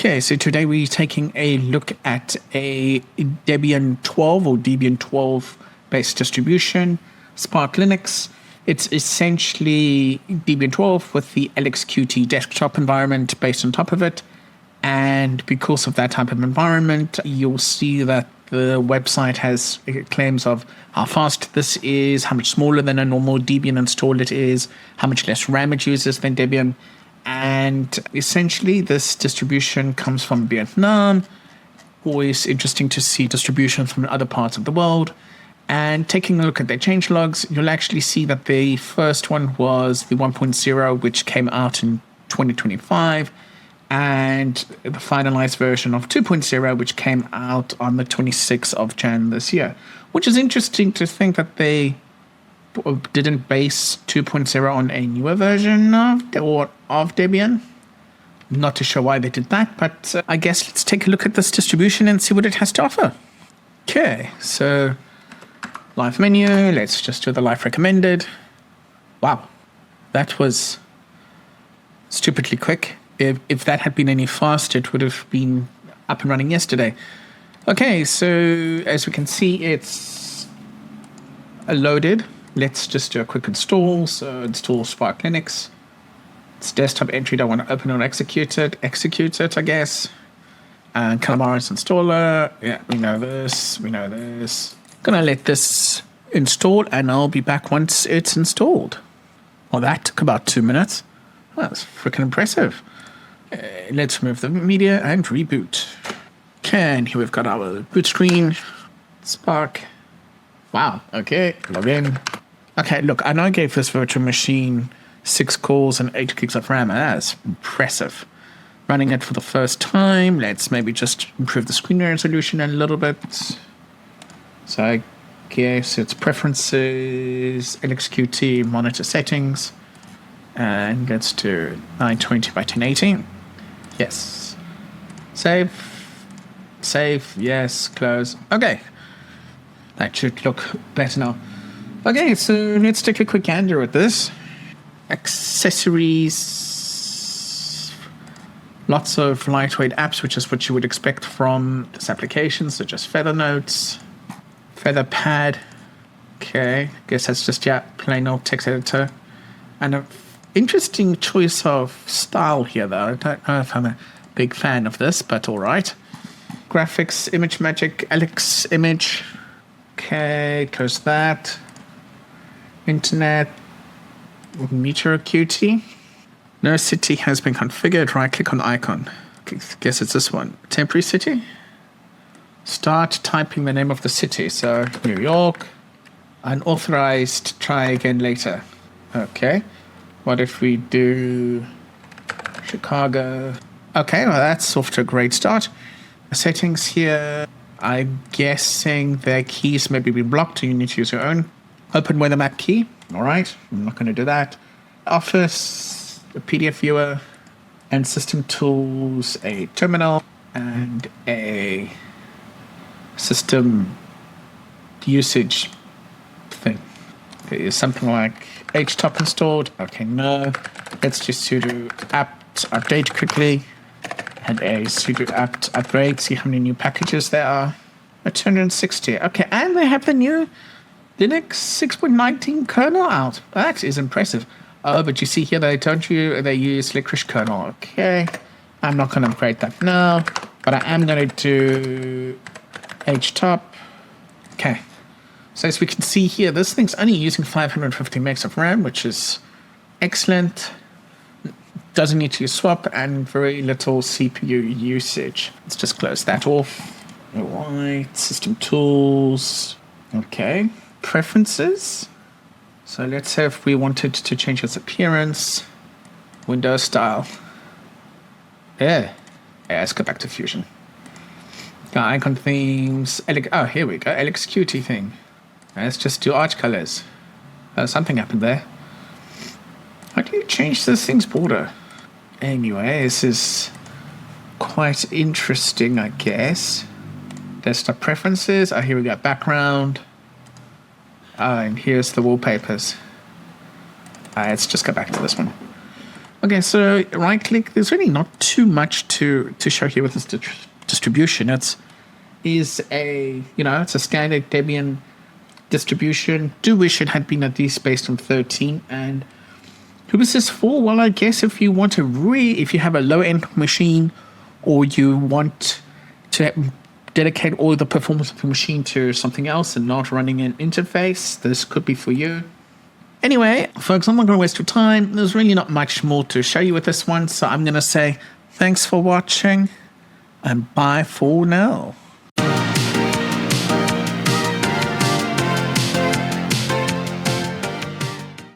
Okay, so today we're taking a look at a Debian 12 or Debian 12 based distribution, Spark Linux. It's essentially Debian 12 with the LXQt desktop environment based on top of it. And because of that type of environment, you'll see that the website has claims of how fast this is, how much smaller than a normal Debian install it is, how much less RAM it uses than Debian. And essentially, this distribution comes from Vietnam. Always interesting to see distributions from other parts of the world. And taking a look at their changelogs, you'll actually see that the first one was the 1.0, which came out in 2025. And the finalized version of 2.0, which came out on the 26th of Jan this year. Which is interesting to think that they didn't base 2.0 on a newer version of Debian. Not too sure why they did that, but I guess let's take a look at this distribution and see what it has to offer. Okay, so live menu, let's just do the live recommended. Wow, that was stupidly quick. If that had been any faster, it would have been up and running yesterday. Okay, so as we can see, it's loaded. Let's just do a quick install. So install Spark Linux. It's desktop entry. Don't want to open or execute it. Execute it, I guess. And Calamares installer. Yeah, we know this. We know this. Gonna let this install, and I'll be back once it's installed. Well, that took about 2 minutes. Well, that's freaking impressive. Let's remove the media and reboot. Okay, and here we've got our boot screen. Spark. Wow. Okay, log in. Okay, look, I know I gave this virtual machine 6 cores and 8 gigs of RAM. That's impressive. Running it for the first time. Let's maybe just improve the screen resolution a little bit. So I guess it's preferences, LXQt, monitor settings. And let's do 920 by 1080. Yes. Save. Save. Yes. Close. Okay. That should look better now. Okay, so let's take a quick gander at this. Accessories. Lots of lightweight apps, which is what you would expect from this application. So just Feather Notes, Feather Pad. Okay, guess that's just, yeah, plain old text editor. And an interesting choice of style here, though. I don't know if I'm a big fan of this, but all right. Graphics, Image Magic, Alex Image. Okay, close that. Internet, Meteor Qt. No city has been configured. Right click on icon. Guess it's this one. Temporary city. Start typing the name of the city. So New York. Unauthorized. Try again later. Okay. What if we do Chicago? Okay, well that's off to a great start. Settings here. I'm guessing their keys may be blocked, so you need to use your own. Open weather map key. All right, I'm not going to do that. Office, a PDF viewer, and system tools, a terminal, and a system usage thing. Is something like HTOP installed. Okay, no. Let's just sudo apt update quickly. And a sudo apt upgrade, see how many new packages there are. 260. Okay, and they have the new Linux 6.19 kernel out. That is impressive. Oh, but you see here, they use licorice kernel. Okay, I'm not going to upgrade that now, but I am going to do HTOP. Okay, so as we can see here, this thing's only using 550 megs of RAM, which is excellent. Doesn't need to use swap, and very little CPU usage. Let's just close that off. All right, system tools. Okay, preferences. So let's say if we wanted to change its appearance, Windows style. Yeah, let's go back to Fusion. Icon themes. Oh, here we go. LXQt thing. Let's just do arch colors. Something happened there. How do you change this thing's border? Anyway, this is quite interesting, I guess. Desktop preferences. Oh, here we go. Background. And here's the wallpapers. Let's just go back to this one. Okay, so right click, there's really not too much to show here with this distribution. It's a standard Debian distribution. Do wish it had been at least based on 13. And who is this for? Well, I guess if you want to if you have a low end machine, or you want to dedicate all the performance of the machine to something else and not running an interface, this could be for you. Anyway, folks, I'm not going to waste your time. There's really not much more to show you with this one, so I'm going to say thanks for watching and bye for now.